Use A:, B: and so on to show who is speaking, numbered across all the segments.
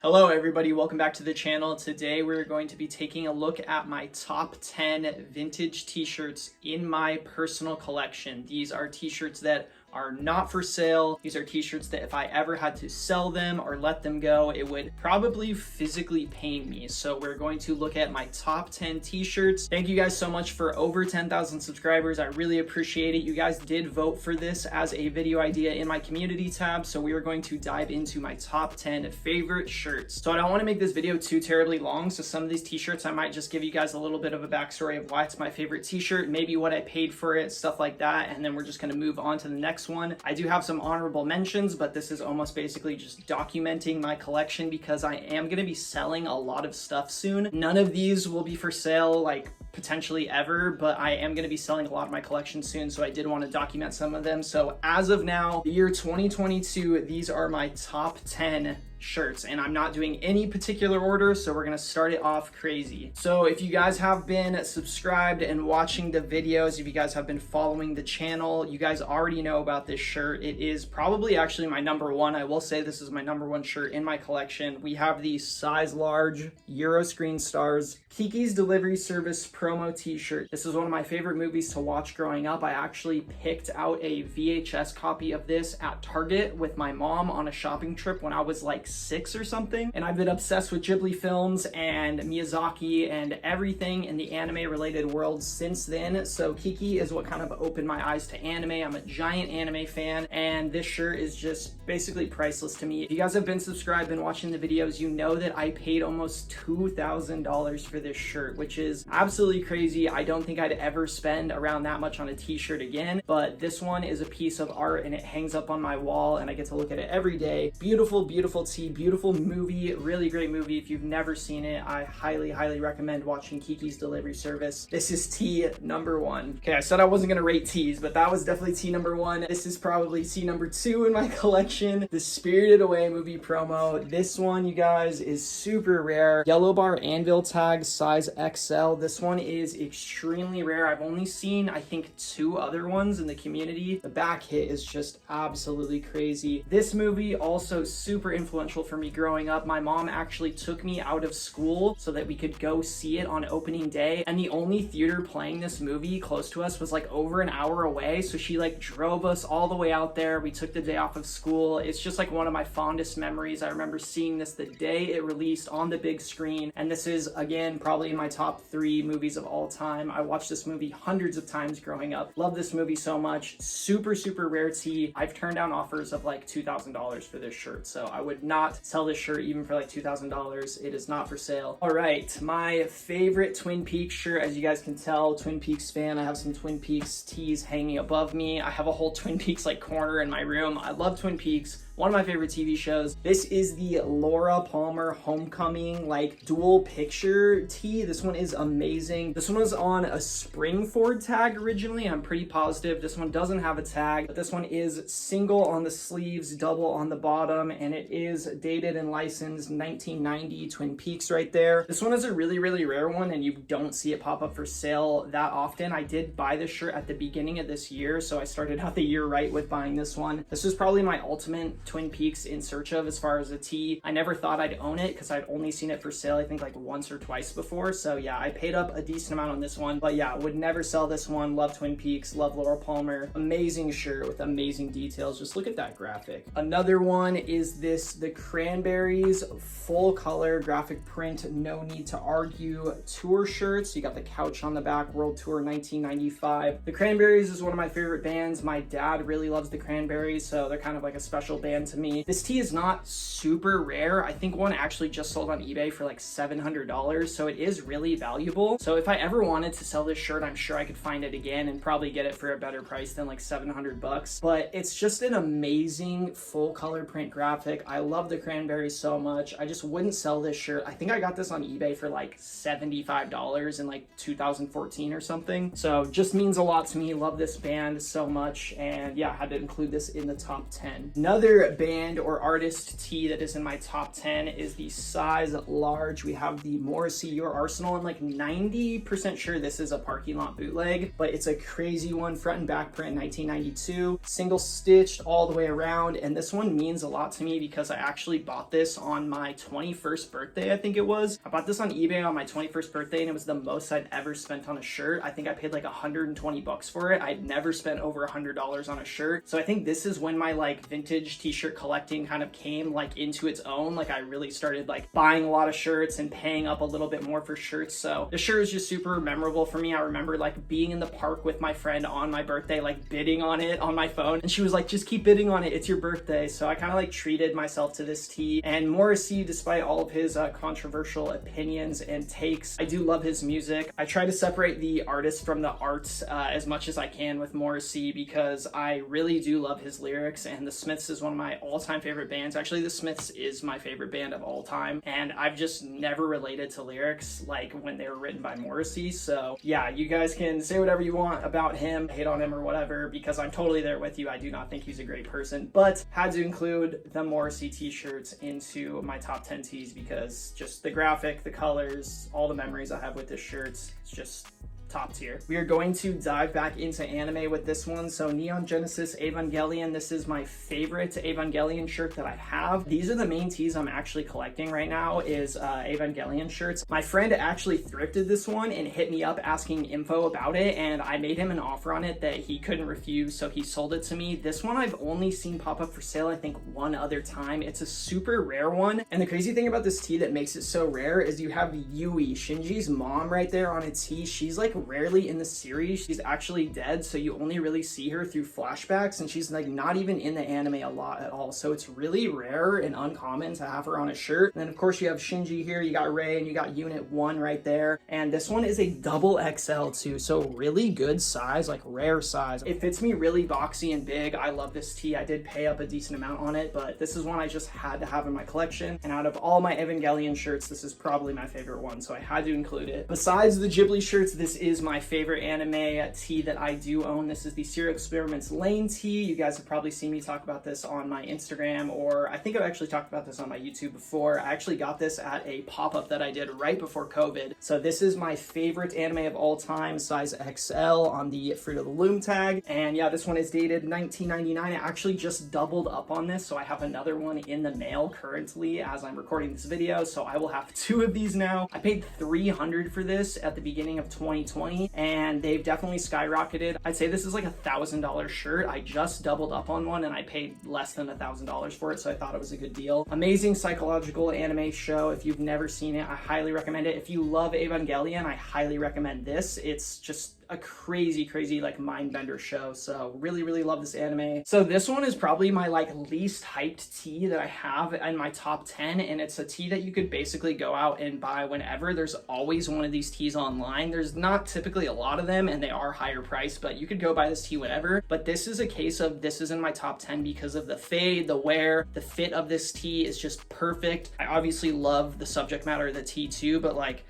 A: Hello everybody, welcome back to the channel. Today we're going to be taking a look at my top 10 vintage t-shirts in my personal collection. These are t-shirts that are not for sale. These are t-shirts that if I ever had to sell them or let them go, it would probably physically pain me. So we're going to look at my top 10 t-shirts. Thank you guys so much for over 10,000 subscribers. I really appreciate it. You guys did vote for this as a video idea in my community tab. So we are going to dive into my top 10 favorite shirts. So I don't want to make this video too terribly long. So some of these t-shirts, I might just give you guys a little bit of a backstory of why it's my favorite t-shirt, maybe what I paid for it, stuff like that. And then we're just going to move on to the next one. I do have some honorable mentions, but this is almost basically just documenting my collection because I am going to be selling a lot of stuff soon. None of these will be for sale, like potentially ever, but I am going to be selling a lot of my collection soon, so I did want to document some of them. So as of now, the year 2022, these are my top 10 shirts, and I'm not doing any particular order, so we're gonna start it off crazy. So if you guys have been subscribed and watching the videos, if you guys have been following the channel, you guys already know about this shirt. It is probably actually my number one. I will say this is my number one shirt in my collection. We have the size large Euroscreen Stars Kiki's Delivery Service promo t-shirt. This is one of my favorite movies to watch growing up. I actually picked out a VHS copy of this at Target with my mom on a shopping trip when I was like 6 or something, and I've been obsessed with Ghibli films and Miyazaki and everything in the anime related world since then. So Kiki is what kind of opened my eyes to anime. I'm a giant anime fan, and this shirt is just basically priceless to me. If you guys have been subscribed and watching the videos, you know that I paid almost $2,000 for this shirt, which is absolutely crazy. I don't think I'd ever spend around that much on a t-shirt again, but this one is a piece of art and it hangs up on my wall and I get to look at it every day. Beautiful, beautiful beautiful movie, really great movie. If you've never seen it, I highly recommend watching Kiki's Delivery Service. This is T number 1. Okay, I said I wasn't gonna rate T's, but that was definitely T number 1. This is probably T number 2 in my collection. The Spirited Away movie promo. This one, you guys, is super rare. Yellow bar anvil tag, size XL. This one is extremely rare. I've only seen, I think, 2 other ones in the community. The back hit is just absolutely crazy. This movie also super influential for me growing up. My mom actually took me out of school so that we could go see it on opening day, and the only theater playing this movie close to us was like over an hour away, so she like drove us all the way out there. We took the day off of school. It's just like one of my fondest memories. I remember seeing this the day it released on the big screen, and this is again probably in my top 3 movies of all time. I watched this movie hundreds of times growing up. Love this movie so much. Super rare tea. I've turned down offers of like $2,000 for this shirt, so I would not sell this shirt even for like $2,000. It is not for sale. All right, my favorite Twin Peaks shirt, as you guys can tell, Twin Peaks fan. I have some Twin Peaks tees hanging above me. I have a whole Twin Peaks like corner in my room. I love Twin Peaks. One of my favorite TV shows. This is the Laura Palmer Homecoming like dual picture tee. This one is amazing. This one was on a Springford tag originally. I'm pretty positive this one doesn't have a tag, but this one is single on the sleeves, double on the bottom, and it is dated and licensed 1990 Twin Peaks right there. This one is a really rare one, and you don't see it pop up for sale that often. I did buy this shirt at the beginning of this year, so I started out the year right with buying this one. This is probably my ultimate Twin Peaks in search of as far as a tee. I never thought I'd own it because I'd only seen it for sale I think like once or twice before, so yeah, I paid up a decent amount on this one, but yeah, would never sell this one. Love Twin Peaks, love Laura Palmer. Amazing shirt with amazing details. Just look at that graphic. Another one is this, the Cranberries full color graphic print No Need to Argue tour shirts. You got the couch on the back, World Tour 1995. The Cranberries is one of my favorite bands. My dad really loves the Cranberries, so they're kind of like a special band to me. This tee is not super rare. I think one actually just sold on eBay for like $700, so it is really valuable. So if I ever wanted to sell this shirt, I'm sure I could find it again and probably get it for a better price than like $700. But it's just an amazing full color print graphic. I love the Cranberries so much. I just wouldn't sell this shirt. I think I got this on eBay for like $75 in like 2014 or something. So just means a lot to me. Love this band so much, and yeah, I had to include this in the top 10. Another other band or artist tee that is in my top 10 is the size large. We have the Morrissey Your Arsenal. I'm like 90% sure this is a parking lot bootleg, but it's a crazy one, front and back print, 1992, single stitched all the way around. And this one means a lot to me because I actually bought this on my 21st birthday, I think it was. I bought this on eBay on my 21st birthday, and it was the most I'd ever spent on a shirt. I think I paid like 120 bucks for it. I'd never spent over $100 on a shirt. So I think this is when my like vintage t-shirt collecting kind of came like into its own. Like I really started like buying a lot of shirts and paying up a little bit more for shirts. So the shirt is just super memorable for me. I remember like being in the park with my friend on my birthday, like bidding on it on my phone. And she was like, just keep bidding on it, it's your birthday. So I kind of like treated myself to this tee. And Morrissey, despite all of his controversial opinions and takes, I do love his music. I try to separate the artist from the art as much as I can with Morrissey because I really do love his lyrics, and the Smiths is one of my all-time favorite bands. Actually, the Smiths is my favorite band of all time, and I've just never related to lyrics like when they were written by Morrissey. So yeah, you guys can say whatever you want about him, hate on him or whatever, because I'm totally there with you. I do not think he's a great person, but had to include the Morrissey t-shirts into my top 10 tees because just the graphic, the colors, all the memories I have with this shirt, it's just top tier. We are going to dive back into anime with this one. So Neon Genesis Evangelion, this is my favorite Evangelion shirt that I have. These are the main tees I'm actually collecting right now is Evangelion shirts. My friend actually thrifted this one and hit me up asking info about it, and I made him an offer on it that he couldn't refuse, so he sold it to me. This one I've only seen pop up for sale I think one other time. It's a super rare one, and the crazy thing about this tee that makes it so rare is you have Yui, Shinji's mom, right there on a tee. She's like rarely in the series. She's actually dead, so you only really see her through flashbacks, and she's like not even in the anime a lot at all. So it's really rare and uncommon to have her on a shirt. And then of course you have Shinji here, you got Rei, and you got Unit 1 right there. And this one is a double XL too, so really good size, like rare size. It fits me really boxy and big. I love this tee. I did pay up a decent amount on it, but this is one I just had to have in my collection. And out of all my Evangelion shirts, this is probably my favorite one, so I had to include it. Besides the Ghibli shirts, this is my favorite anime tee that I do own. This is the Serial Experiments Lane tee. You guys have probably seen me talk about this on my Instagram, or I think I've actually talked about this on my YouTube before. I actually got this at a pop-up that I did right before COVID. So this is my favorite anime of all time, size XL on the Fruit of the Loom tag. And yeah, this one is dated 1999. I actually just doubled up on this, so I have another one in the mail currently as I'm recording this video. So I will have two of these now. I paid $300 for this at the beginning of 2020. And they've definitely skyrocketed. I'd say this is like $1,000 shirt. I just doubled up on one and I paid less than $1,000 for it, so I thought it was a good deal. Amazing psychological anime show. If you've never seen it, I highly recommend it. If you love Evangelion, I highly recommend this. It's just a crazy like mind bender show. So really love this anime. So this one is probably my like least hyped tee that I have in my top 10, and it's a tee that you could basically go out and buy whenever. There's always one of these tees online. There's not typically a lot of them, and they are higher priced, but you could go buy this tee whenever. But this is a case of this is in my top 10 because of the fade, the wear, the fit of this tee is just perfect. I obviously love the subject matter of the tee too, but like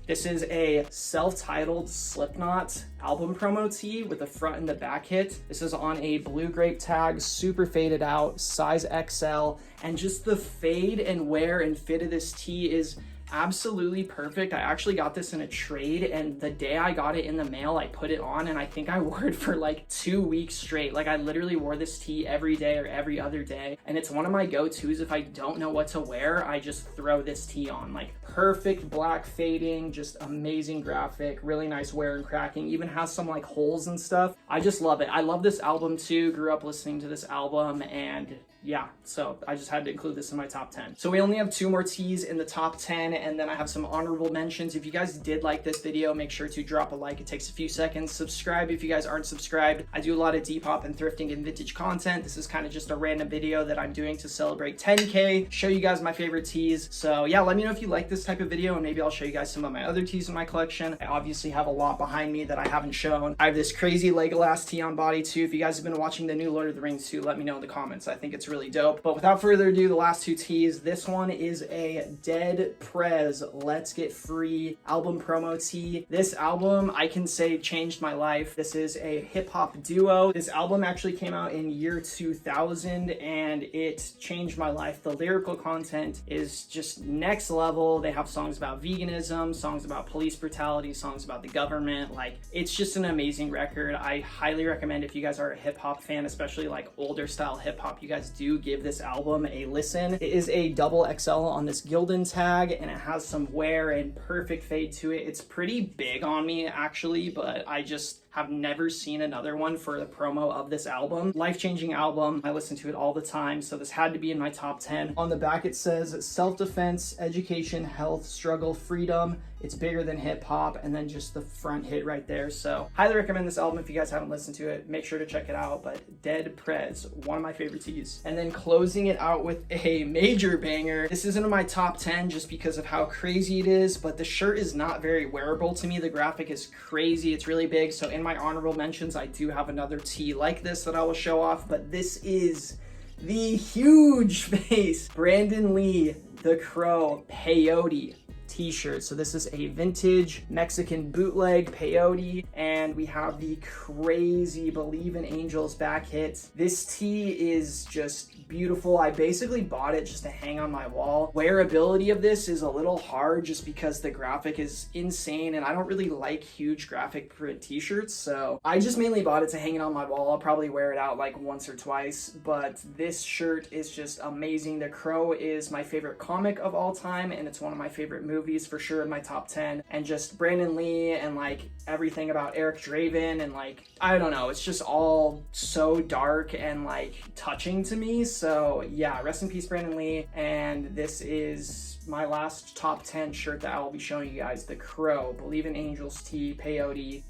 A: this is a self-titled Slipknot album promo tee with the front and the back hit. This is on a blue grape tag, super faded out, size XL, and just the fade and wear and fit of this tee is absolutely perfect. I actually got this in a trade, and the day I got it in the mail, I put it on, and I think I wore it for like 2 weeks straight. Like I literally wore this tee every day or every other day, and it's one of my go-tos. If I don't know what to wear, I just throw this tee on. Like perfect black fading, just amazing graphic, really nice wear and cracking, even has some like holes and stuff. I just love it. I love this album too, grew up listening to this album, and yeah, so I just had to include this in my top 10. So we only have 2 more tees in the top 10, and then I have some honorable mentions. If you guys did like this video, make sure to drop a like. It takes a few seconds. Subscribe if you guys aren't subscribed. I do a lot of Depop and thrifting and vintage content. This is kind of just a random video that I'm doing to celebrate 10K, show you guys my favorite tees. So yeah, let me know if you like this type of video, and maybe I'll show you guys some of my other tees in my collection. I obviously have a lot behind me that I haven't shown. I have this crazy Legolas tee on body too. If you guys have been watching the new Lord of the Rings too, let me know in the comments. I think it's really really dope. But without further ado, the last two tees. This one is a Dead Prez Let's Get Free album promo tee. This album, I can say, changed my life. This is a hip-hop duo. This album actually came out in year 2000 and it changed my life. The lyrical content is just next level. They have songs about veganism, songs about police brutality, songs about the government. Like, it's just an amazing record. I highly recommend, if you guys are a hip-hop fan, especially like older style hip-hop, you guys do give this album a listen. It is a double XL on this Gildan tag and it has some wear and perfect fade to it. It's pretty big on me actually, but I just have never seen another one for the promo of this album. Life-changing album. I listen to it all the time, so this had to be in my top 10. On the back it says self-defense, education, health, struggle, freedom. It's bigger than hip-hop, and then just the front hit right there. So highly recommend this album if you guys haven't listened to it. Make sure to check it out. But Dead Prez, one of my favorite tees. And then closing it out with a major banger. This isn't in my top 10 just because of how crazy it is, but the shirt is not very wearable to me. The graphic is crazy. It's really big. So in my honorable mentions, I do have another tee like this that I will show off, but this is the huge face Brandon Lee the Crow peyote t-shirt. So this is a vintage Mexican bootleg peyote, and we have the crazy Believe in Angels back hit. This tee is just beautiful. I basically bought it just to hang on my wall. Wearability of this is a little hard just because the graphic is insane and I don't really like huge graphic print t-shirts, so I just mainly bought it to hang it on my wall. I'll probably wear it out like once or twice, but this shirt is just amazing. The Crow is my favorite comic of all time and it's one of my favorite movies, for sure in my top 10. And just Brandon Lee and like everything about Eric Draven and like, I don't know, it's just all so dark and like touching to me. So yeah, rest in peace Brandon Lee. And this is my last top 10 shirt that I will be showing you guys. The Crow Believe in Angels tee peyote.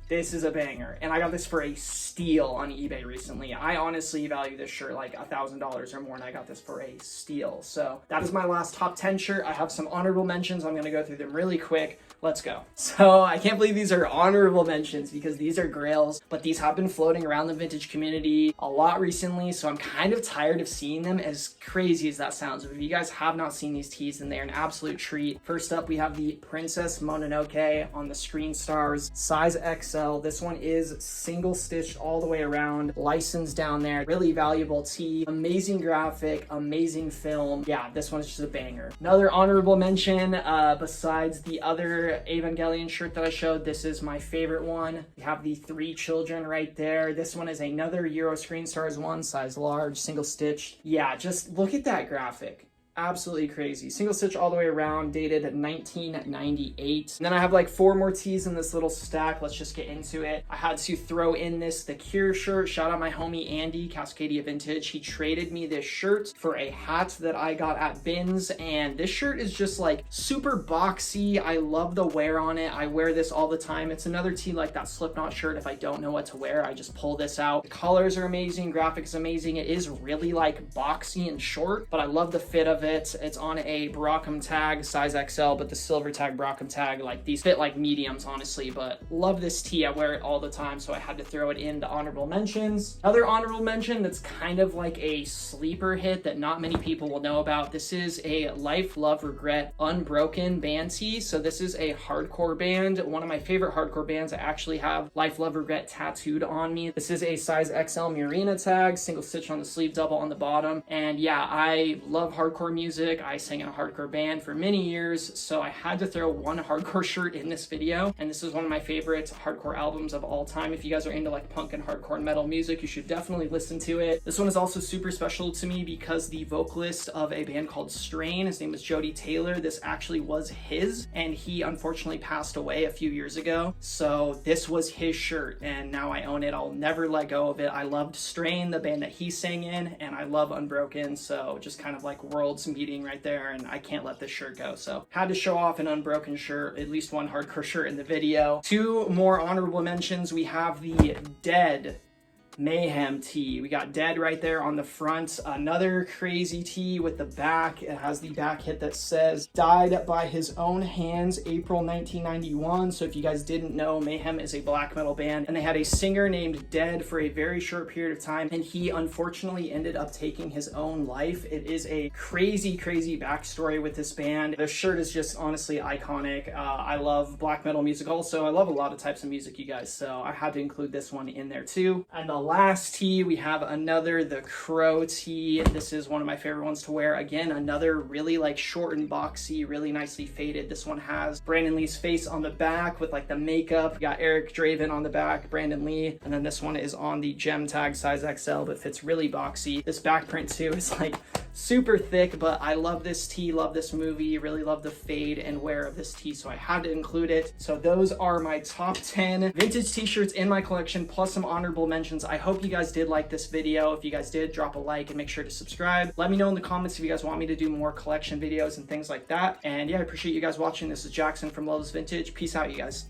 A: This is a banger, and I got this for a steal on eBay recently. I honestly value this shirt like $1,000 or more, and I got this for a steal. So that is my last top 10 shirt. I have some honorable mentions. I'm gonna go through them really quick. Let's go. So I can't believe these are honorable mentions because these are grails, but these have been floating around the vintage community a lot recently, so I'm kind of tired of seeing them, as crazy as that sounds. If you guys have not seen these tees, then they're an absolute treat. First up, we have the Princess Mononoke on the Screen Stars, size XL. This one is single stitched all the way around, licensed down there. Really valuable tee, amazing graphic, amazing film. Yeah, this one is just a banger. Another honorable mention, besides the other Evangelion shirt that I showed, this is my favorite one. We have the 3 children right there. This one is another Euro Screen Stars one, size large, single stitched. Yeah, just look at that graphic. Absolutely crazy. Single stitch all the way around, dated 1998. And then I have like 4 more tees in this little stack. Let's just get into it. I had to throw in this The Cure shirt. Shout out my homie Andy, Cascadia Vintage. He traded me this shirt for a hat that I got at Bins, and this shirt is just like super boxy. I love the wear on it. I wear this all the time. It's another tee like that Slipknot shirt. If I don't know what to wear, I just pull this out. The colors are amazing, graphics amazing. It is really like boxy and short, but I love the fit of it. It's on a Brockham tag, size XL, but the silver tag Brockham tag, like these fit like mediums honestly, but love this tee. I wear it all the time, so I had to throw it in the honorable mentions. Another honorable mention that's kind of like a sleeper hit that not many people will know about. This is a Life, Love, Regret Unbroken band tee. So this is a hardcore band, one of my favorite hardcore bands. I actually have Life, Love, Regret tattooed on me. This is a size XL Murina tag, single stitch on the sleeve, double on the bottom. And yeah, I love hardcore music. I sang in a hardcore band for many years, so I had to throw one hardcore shirt in this video, and this is one of my favorite hardcore albums of all time. If you guys are into like punk and hardcore and metal music, you should definitely listen to it. This one is also super special to me because the vocalist of a band called Strain, his name was Jody Taylor, this actually was his, and he unfortunately passed away a few years ago, so this was his shirt, and now I own it. I'll never let go of it. I loved Strain, the band that he sang in, and I love Unbroken, so just kind of like worlds meeting right there, and I can't let this shirt go. So had to show off an Unbroken shirt, at least one hardcore shirt in the video. 2 more honorable mentions. We have the Dead Mayhem tee. We got Dead right there on the front. Another crazy tee with the back. It has the back hit that says died by his own hands April 1991. So if you guys didn't know, Mayhem is a black metal band, and they had a singer named Dead for a very short period of time, and he unfortunately ended up taking his own life. It is a crazy backstory with this band. Their shirt is just honestly iconic. I love black metal music also. I love a lot of types of music, you guys, so I had to include this one in there too. And the last tee, we have the Crow tee. This is one of my favorite ones to wear. Again, another really like short and boxy, really nicely faded. This one has Brandon Lee's face on the back with like the makeup. We got Eric Draven on the back, Brandon Lee, and then this one is on the gem tag size XL, but fits really boxy. This back print too is like super thick, but I love this tee, love this movie, really love the fade and wear of this tee, so I had to include it. So those are my top 10 vintage t-shirts in my collection, plus some honorable mentions. I hope you guys did like this video. If you guys did, drop a like and make sure to subscribe. Let me know in the comments if you guys want me to do more collection videos and things like that. And yeah, I appreciate you guys watching. This is Jackson from Loveless Vintage. Peace out, you guys.